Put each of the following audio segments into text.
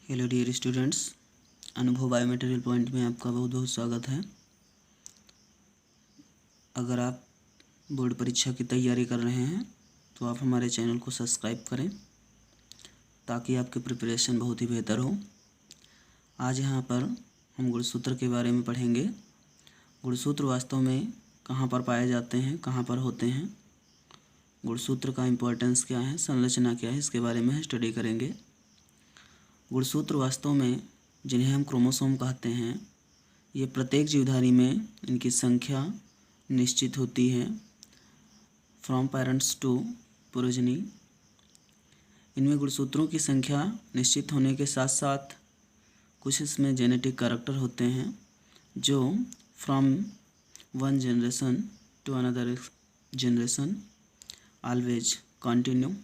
Hello dear students, अनुभव biomaterial point में आपका बहुत बहुत स्वागत है। अगर आप बोर्ड परीक्षा की तैयारी कर रहे हैं तो आप हमारे चैनल को सब्सक्राइब करें ताकि आपकी प्रिपरेशन बहुत ही बेहतर हो। आज यहाँ पर हम गुणसूत्र के बारे में पढ़ेंगे। गुणसूत्र वास्तव में कहाँ पर पाए जाते हैं, कहाँ पर होते हैं, गुणसूत्र का इम्पोर्टेंस क्या है, संरचना क्या है, इसके बारे में स्टडी करेंगे। गुणसूत्र वास्तव में जिन्हें हम क्रोमोसोम कहते हैं, ये प्रत्येक जीवधारी में इनकी संख्या निश्चित होती है फ्रॉम पेरेंट्स टू प्रोजनी। इनमें गुणसूत्रों की संख्या निश्चित होने के साथ साथ कुछ इसमें जेनेटिक कैरेक्टर होते हैं जो from one generation to another generation always continue.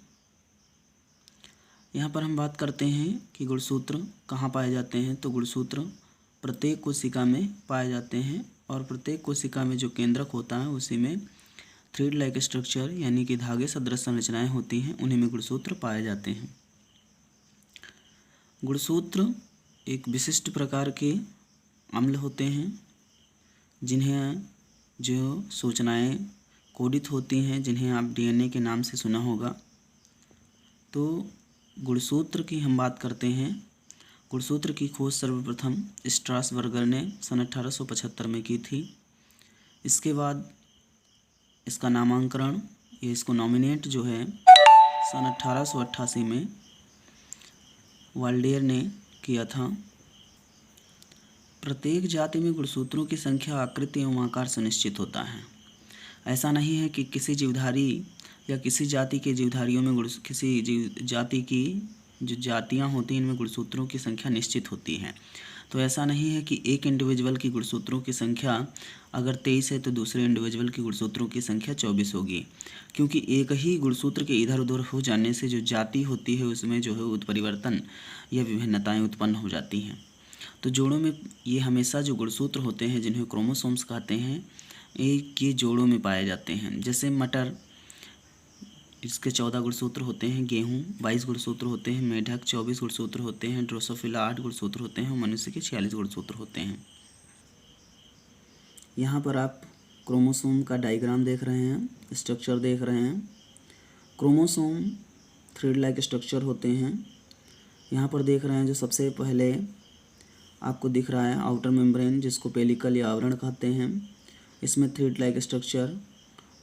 यहाँ पर हम बात करते हैं कि गुणसूत्र कहाँ पाए जाते हैं, तो गुणसूत्र प्रत्येक कोशिका में पाए जाते हैं और प्रत्येक कोशिका में जो केंद्रक होता है उसी में थ्रेड लाइक स्ट्रक्चर यानी कि धागे सदृश संरचनाएं होती हैं, उन्हीं में गुणसूत्र पाए जाते हैं। गुणसूत्र एक विशिष्ट प्रकार के अम्ल होते हैं जिन्हें जो सूचनाएं कोडित होती हैं, जिन्हें आप डीएनए के नाम से सुना होगा। तो गुणसूत्र की हम बात करते हैं। गुणसूत्र की खोज सर्वप्रथम स्ट्रासबर्गर ने सन 1875 में की थी। इसके बाद इसका नामांकरण या इसको नॉमिनेट जो है सन 1888 में वाल्डेयर ने किया था। प्रत्येक जाति में गुणसूत्रों की संख्या आकृति एवं आकार से निश्चित होता है। ऐसा नहीं है कि किसी जीवधारी या किसी जाति के जीवधारियों में किसी जीव जाति की जो जातियाँ होती हैं इनमें गुणसूत्रों की संख्या निश्चित होती है। तो ऐसा नहीं है कि एक इंडिविजुअल की गुणसूत्रों की संख्या अगर 23 है तो दूसरे इंडिविजुअल की गुणसूत्रों की संख्या 24 होगी, क्योंकि एक ही गुणसूत्र के इधर उधर हो जाने से जो जाति होती है उसमें जो है उत्परिवर्तन या विभिन्नताएँ उत्पन्न हो जाती हैं। तो जोड़ों में ये हमेशा जो गुणसूत्र होते हैं जिन्हें क्रोमोसोम्स कहते हैं, एक ये जोड़ों में पाए जाते हैं। जैसे मटर, इसके 14 गुणसूत्र होते हैं, गेहूँ 22 गुणसूत्र होते हैं, मेढक 24 गुणसूत्र होते हैं, ड्रोसोफिला 8 गुणसूत्र होते हैं और मनुष्य के 46 गुणसूत्र होते हैं। यहाँ पर आप क्रोमोसोम का डायग्राम देख रहे हैं, स्ट्रक्चर देख रहे हैं। क्रोमोसोम थ्रेड लाइक स्ट्रक्चर होते हैं। यहाँ पर देख रहे हैं जो सबसे पहले आपको दिख रहा है आउटर मेम्ब्रेन, जिसको पेलिकल या आवरण कहते हैं। इसमें थ्रेड लाइक स्ट्रक्चर,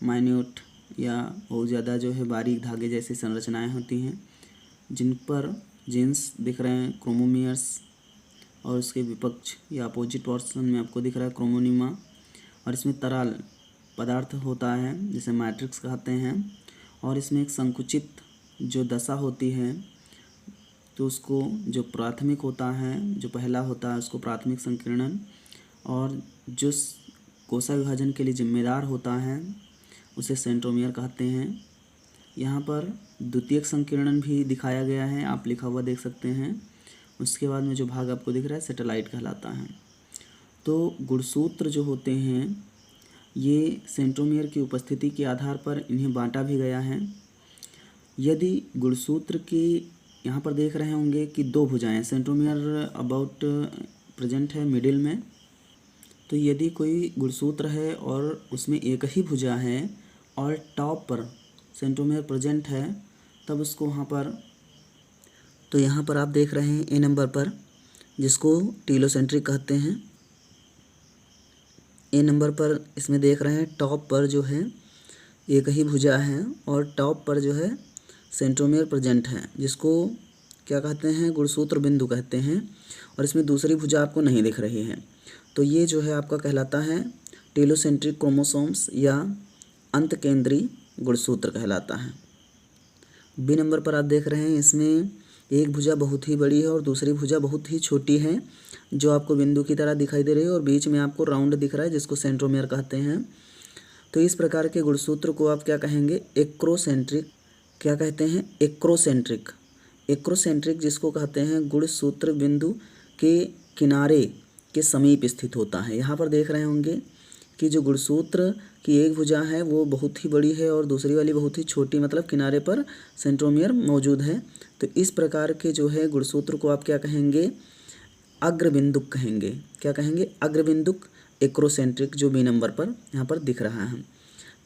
माइन्यूट या बहुत ज़्यादा जो है बारीक धागे जैसी संरचनाएं होती हैं, जिन पर जीन्स दिख रहे हैं क्रोमोमियर्स, और उसके विपक्ष या अपोजिट पोर्शन में आपको दिख रहा है क्रोमोनिमा। और इसमें तरल पदार्थ होता है जिसे मैट्रिक्स कहते हैं। और इसमें एक संकुचित जो दशा होती है, तो उसको जो प्राथमिक होता है, जो पहला होता है उसको प्राथमिक संकीर्णन, और जो कोशिका विभाजन के लिए जिम्मेदार होता है उसे सेंट्रोमियर कहते हैं। यहाँ पर द्वितीयक संकीर्णन भी दिखाया गया है, आप लिखा हुआ देख सकते हैं। उसके बाद में जो भाग आपको दिख रहा है सेटेलाइट कहलाता है। तो गुणसूत्र जो होते हैं ये सेंट्रोमियर की उपस्थिति के आधार पर इन्हें बांटा भी गया है। यदि गुणसूत्र की यहाँ पर देख रहे होंगे कि दो भुजाएं, सेंट्रोमियर अबाउट प्रेजेंट है मिडिल में। तो यदि कोई गुणसूत्र है और उसमें एक ही भुजा है और टॉप पर सेंट्रोमियर प्रेजेंट है, तब उसको वहाँ पर, तो यहाँ पर आप देख रहे हैं ए नंबर पर, जिसको टीलोसेंट्रिक कहते हैं। ए नंबर पर इसमें देख रहे हैं टॉप पर जो है एक ही भुजा है और टॉप पर जो है सेंट्रोमियर प्रेजेंट है, जिसको क्या कहते हैं, गुणसूत्र बिंदु कहते हैं। और इसमें दूसरी भुजा आपको नहीं दिख रही है, तो ये जो है आपका कहलाता है टेलोसेंट्रिक क्रोमोसोम्स या अंत केंद्रीय गुणसूत्र कहलाता है। बी नंबर पर आप देख रहे हैं इसमें एक भुजा बहुत ही बड़ी है और दूसरी भुजा बहुत ही छोटी है, जो आपको बिंदु की तरह दिखाई दे रही है, और बीच में आपको राउंड दिख रहा है जिसको सेंट्रोमियर कहते हैं। तो इस प्रकार के गुणसूत्र को आप क्या कहेंगे, एक्रोसेंट्रिक। क्या कहते हैं, एक्रोसेंट्रिक। एक्रोसेंट्रिक जिसको कहते हैं गुणसूत्र बिंदु के किनारे के समीप स्थित होता है। यहाँ पर देख रहे होंगे कि जो गुणसूत्र की एक भुजा है वो बहुत ही बड़ी है और दूसरी वाली बहुत ही छोटी, मतलब किनारे पर सेंट्रोमियर मौजूद है। तो इस प्रकार के जो है गुणसूत्र को आप क्या कहेंगे, अग्रबिंदुक कहेंगे। क्या कहेंगे, अग्रबिंदुक एक्रोसेंट्रिक, जो बी नंबर पर यहाँ पर दिख रहा है।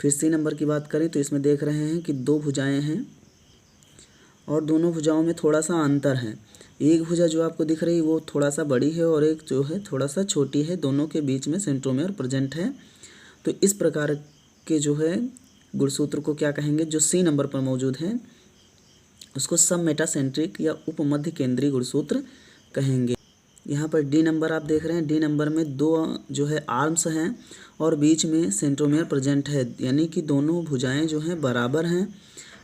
फिर सी नंबर की बात करें तो इसमें देख रहे हैं कि 2 भुजाएं हैं और दोनों भुजाओं में थोड़ा सा अंतर है। एक भुजा जो आपको दिख रही है वो थोड़ा सा बड़ी है और एक जो है थोड़ा सा छोटी है, दोनों के बीच में सेंट्रोमियर प्रेजेंट है। तो इस प्रकार के जो है गुणसूत्र को क्या कहेंगे, जो सी नंबर पर मौजूद है उसको सब मेटासेंट्रिक या उपमध्य केंद्रीय गुणसूत्र कहेंगे। यहाँ पर डी नंबर आप देख रहे हैं, डी नंबर में 2 जो है आर्म्स हैं और बीच में सेंट्रोमियर प्रेजेंट है, यानी कि दोनों भुजाएं जो हैं बराबर हैं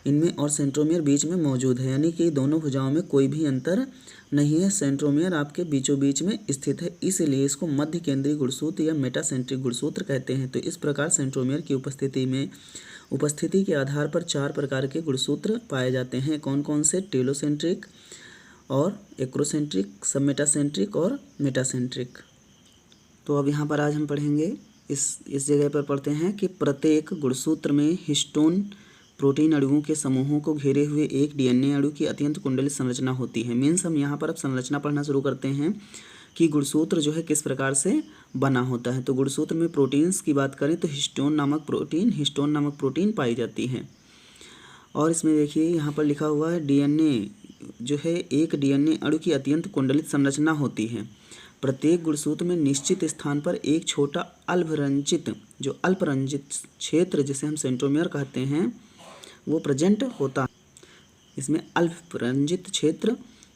इनमें और सेंट्रोमियर बीच में मौजूद है, यानी कि दोनों भुजाओं में कोई भी अंतर नहीं है, सेंट्रोमियर आपके बीचों बीच में स्थित है, इसलिए इसको मध्य केंद्रीय गुणसूत्र या मेटासेंट्रिक गुणसूत्र कहते हैं। तो इस प्रकार सेंट्रोमियर की उपस्थिति के आधार पर 4 प्रकार के गुणसूत्र पाए जाते हैं। कौन कौन से, टेलोसेंट्रिक और एक्रोसेंट्रिक, सब मेटासेंट्रिक और मेटासेंट्रिक। तो अब यहाँ पर आज हम पढ़ेंगे इस जगह पर पढ़ते हैं कि प्रत्येक गुणसूत्र में हिस्टोन प्रोटीन अणुओं के समूहों को घेरे हुए एक डीएनए अणु की अत्यंत कुंडलित संरचना होती है। मीन्स हम यहाँ पर अब संरचना पढ़ना शुरू करते हैं कि गुणसूत्र जो है किस प्रकार से बना होता है। तो गुणसूत्र में प्रोटीन्स की बात करें तो हिस्टोन नामक प्रोटीन पाई जाती है। और इसमें देखिए यहाँ पर लिखा हुआ है डीएनए जो है एक डीएनए अणु की अत्यंत कुंडलित संरचना होती है। प्रत्येक गुणसूत्र में निश्चित स्थान पर एक छोटा अल्परंजित क्षेत्र जिसे हम सेंट्रोमियर कहते हैं वो प्रेजेंट होता है। इसमें अल्परंजित क्षेत्र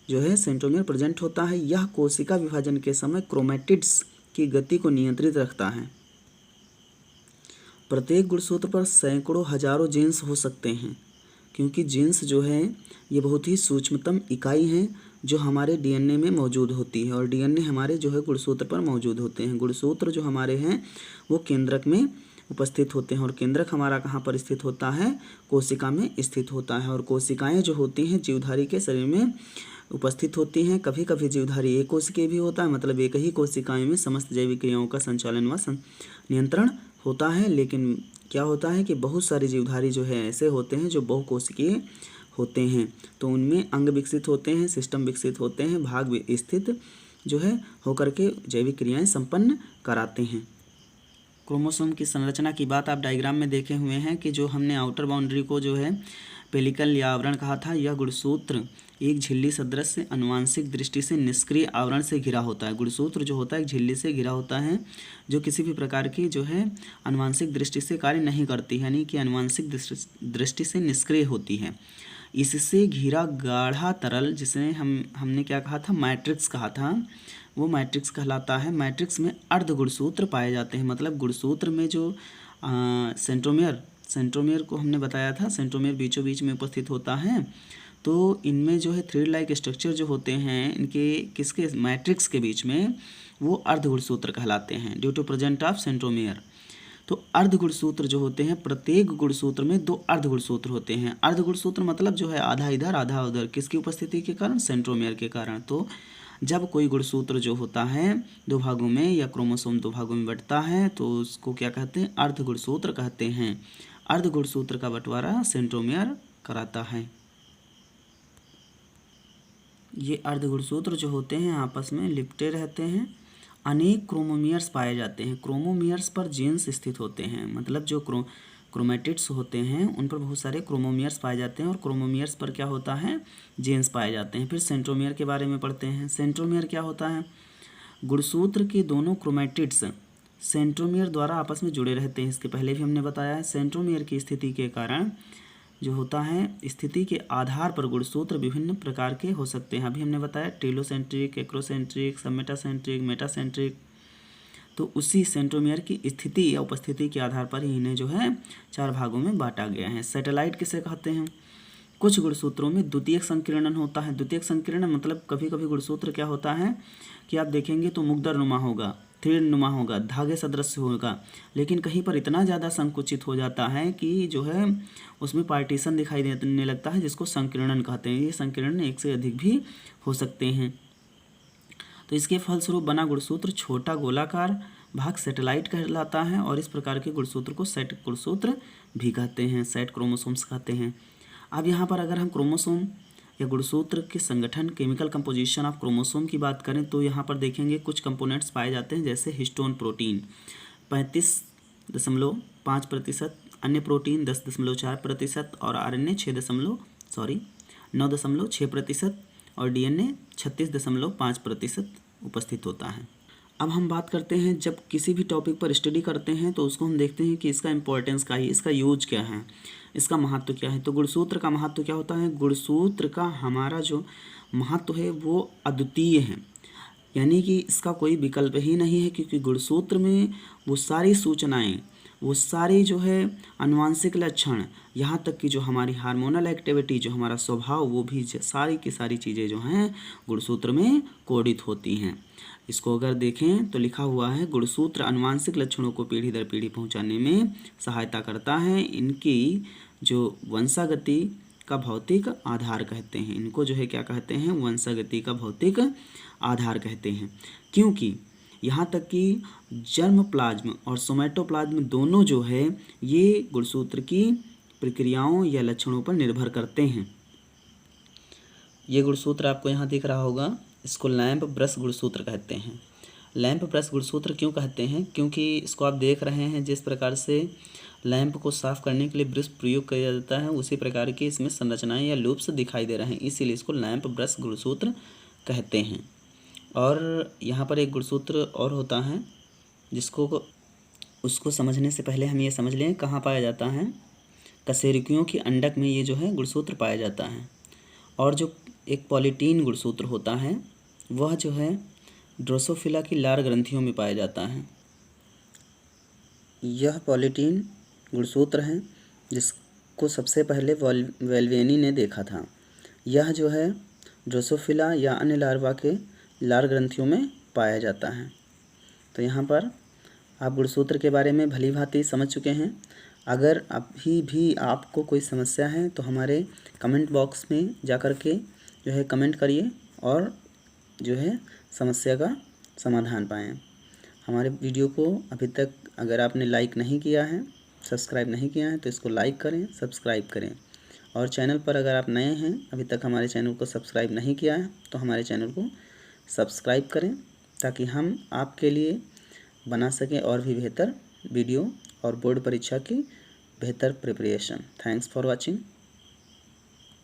जो है सेंट्रोमियर प्रेजेंट होता है। यह कोशिका विभाजन के समय क्रोमैटिड्स की गति को नियंत्रित रखता है। प्रत्येक गुणसूत्र पर सैकड़ों हजारों जीन्स हो सकते हैं, क्योंकि जीन्स जो है ये बहुत ही सूक्ष्मतम इकाई हैं जो हमारे डीएनए में मौजूद होती है और डीएनए हमारे जो है गुणसूत्र पर मौजूद होते हैं। गुणसूत्र जो हमारे हैं वो केंद्रक में उपस्थित होते हैं और केंद्रक हमारा कहाँ पर स्थित होता है, कोशिका में स्थित होता है। और कोशिकाएं जो होती हैं जीवधारी के शरीर में उपस्थित होती हैं। कभी कभी जीवधारी एक कोशिकीय भी होता है, मतलब एक ही कोशिकाएं में समस्त जैविक क्रियाओं का संचालन व नियंत्रण होता है। लेकिन क्या होता है कि बहुत सारे जीवधारी जो है ऐसे होते हैं जो बहुकोशिकीय होते हैं, तो उनमें अंग विकसित होते हैं, सिस्टम विकसित होते हैं, भाग स्थित जो है होकर के जैविक क्रियाएं संपन्न कराते हैं। क्रोमोसोम की संरचना की बात आप डायग्राम में देखे हुए हैं कि जो हमने आउटर बाउंड्री को जो है पेलिकल या आवरण कहा था, यह गुणसूत्र एक झिल्ली सदृश आनुवांशिक दृष्टि से निष्क्रिय आवरण से घिरा होता है। गुणसूत्र जो होता है एक झिल्ली से घिरा होता है जो किसी भी प्रकार की जो है आनुवांशिक दृष्टि से कार्य नहीं करती, यानी कि आनुवांशिक दृष्टि से निष्क्रिय होती है। इससे घिरा गाढ़ा तरल जिसे हमने क्या कहा था, मैट्रिक्स कहा था, वो मैट्रिक्स कहलाता है। मैट्रिक्स में अर्ध गुणसूत्र पाए जाते हैं, मतलब गुणसूत्र में जो सेंट्रोमियर को हमने बताया था, सेंट्रोमियर बीचों बीच में उपस्थित होता है। तो इनमें जो है थ्रेड लाइक स्ट्रक्चर जो होते हैं इनके किसके मैट्रिक्स के बीच में वो अर्ध गुणसूत्र कहलाते हैं, due to present of centromere. तो अर्ध गुणसूत्र जो होते हैं, प्रत्येक गुणसूत्र में 2 अर्ध गुणसूत्र होते हैं। अर्ध गुणसूत्र मतलब जो है आधा इधर आधा उधर, किसकी उपस्थिति के कारण, सेंट्रोमियर के कारण। तो जब कोई गुणसूत्र जो होता है 2 भागों में या क्रोमोसोम 2 भागों में बंटता है तो उसको क्या कहते हैं, अर्ध गुणसूत्र कहते हैं। अर्ध गुणसूत्र का बंटवारा सेंट्रोमियर कराता है। ये अर्ध गुणसूत्र जो होते हैं आपस में लिपटे रहते हैं। अनेक क्रोमोमियर्स पाए जाते हैं। क्रोमोमियर्स पर जीन्स स्थित होते हैं, मतलब जो क्रोमैटिड्स होते हैं उन पर बहुत सारे क्रोमोमियर्स पाए जाते हैं और क्रोमोमियर्स पर क्या होता है, जीन्स पाए जाते हैं। फिर सेंट्रोमियर के बारे में पढ़ते हैं। सेंट्रोमियर क्या होता है, गुणसूत्र के दोनों क्रोमैटिड्स सेंट्रोमियर द्वारा आपस में जुड़े रहते हैं। इसके पहले भी हमने बताया है। सेंट्रोमियर की स्थिति के कारण जो होता है, स्थिति के आधार पर गुणसूत्र विभिन्न प्रकार के हो सकते हैं। अभी हमने बताया टेलोसेंट्रिक, एक्रोसेंट्रिक, सब मेटासेंट्रिक, मेटासेंट्रिक। तो उसी सेंट्रोमियर की स्थिति या उपस्थिति के आधार पर ही इन्हें जो है 4 भागों में बांटा गया है। सैटेलाइट किसे कहते हैं, कुछ गुणसूत्रों में द्वितीयक संकीर्णन होता है। द्वितीयक संकीर्णन मतलब कभी कभी गुणसूत्र क्या होता है कि आप देखेंगे तो मुग्दर नुमा होगा, थ्रेड नुमा होगा, धागे सदृश होगा, लेकिन कहीं पर इतना ज़्यादा संकुचित हो जाता है कि जो है उसमें पार्टीशन दिखाई देने लगता है, जिसको संकीर्णन कहते हैं। ये संकीर्णन 1 से अधिक भी हो सकते हैं। तो इसके फलस्वरूप बना गुणसूत्र छोटा गोलाकार भाग सैटेलाइट कहलाता है और इस प्रकार के गुणसूत्र को सेट गुणसूत्र भी कहते हैं, सेट क्रोमोसोम्स कहते हैं। अब यहाँ पर अगर हम क्रोमोसोम या गुणसूत्र के संगठन केमिकल कंपोजिशन ऑफ क्रोमोसोम की बात करें तो यहाँ पर देखेंगे कुछ कंपोनेंट्स पाए जाते हैं, जैसे हिस्टोन प्रोटीन 35.5%, अन्य प्रोटीन 10.4% और RNA 9.6% और DNA 36.5% उपस्थित होता है। अब हम बात करते हैं, जब किसी भी टॉपिक पर स्टडी करते हैं तो उसको हम देखते हैं कि इसका इम्पोर्टेंस क्या है, इसका यूज क्या है, इसका महत्व क्या है। तो गुणसूत्र का महत्व क्या होता है? गुणसूत्र का हमारा जो महत्व है वो अद्वितीय है, यानी कि इसका कोई विकल्प ही नहीं है, क्योंकि गुणसूत्र में वो सारी सूचनाएं, वो सारी जो है आनुवांशिक लक्षण, यहाँ तक कि जो हमारी हार्मोनल एक्टिविटी, जो हमारा स्वभाव, वो भी सारी की सारी चीज़ें जो हैं गुणसूत्र में कोडित होती हैं। इसको अगर देखें तो लिखा हुआ है, गुणसूत्र आनुवांशिक लक्षणों को पीढ़ी दर पीढ़ी पहुंचाने में सहायता करता है। इनकी जो वंशागति का भौतिक आधार कहते हैं, इनको जो है क्या कहते हैं? वंशागति का भौतिक आधार कहते हैं, क्योंकि यहाँ तक कि जर्म प्लाज्म और सोमेटोप्लाज्म दोनों जो है ये गुणसूत्र की प्रक्रियाओं या लक्षणों पर निर्भर करते हैं। ये गुणसूत्र आपको यहाँ दिख रहा होगा, इसको लैंप ब्रश गुणसूत्र कहते हैं। लैंप ब्रश गुणसूत्र क्यों कहते हैं? क्योंकि इसको आप देख रहे हैं, जिस प्रकार से लैंप को साफ करने के लिए ब्रश प्रयोग किया जाता है, उसी प्रकार की इसमें संरचनाएं या लूप्स दिखाई दे रहे हैं, इसीलिए इसको लैंप ब्रश गुणसूत्र कहते हैं। और यहाँ पर एक गुणसूत्र और होता है, उसको समझने से पहले हम ये समझ लें कहाँ पाया जाता है। कशेरुकियों की अंडक में ये जो है गुणसूत्र पाया जाता है। और जो एक पॉलीटीन गुणसूत्र होता है वह जो है ड्रोसोफिला की लार ग्रंथियों में पाया जाता है। यह पॉलीटीन गुणसूत्र है जिसको सबसे पहले वेल्वेनी ने देखा था। यह जो है ड्रोसोफिला या अन्य लार्वा के लार ग्रंथियों में पाया जाता है। तो यहाँ पर आप गुणसूत्र के बारे में भली भांति समझ चुके हैं। अगर अभी भी आपको कोई समस्या है तो हमारे कमेंट बॉक्स में जाकर के जो है कमेंट करिए और जो है समस्या का समाधान पाएँ। हमारे वीडियो को अभी तक अगर आपने लाइक नहीं किया है, सब्सक्राइब नहीं किया है, तो इसको लाइक करें, सब्सक्राइब करें। और चैनल पर अगर आप नए हैं, अभी तक हमारे चैनल को सब्सक्राइब नहीं किया है, तो हमारे चैनल को सब्सक्राइब करें, ताकि हम आपके लिए बना सकें और भी बेहतर वीडियो और बोर्ड परीक्षा की बेहतर प्रिपरेशन। Thanks for watching.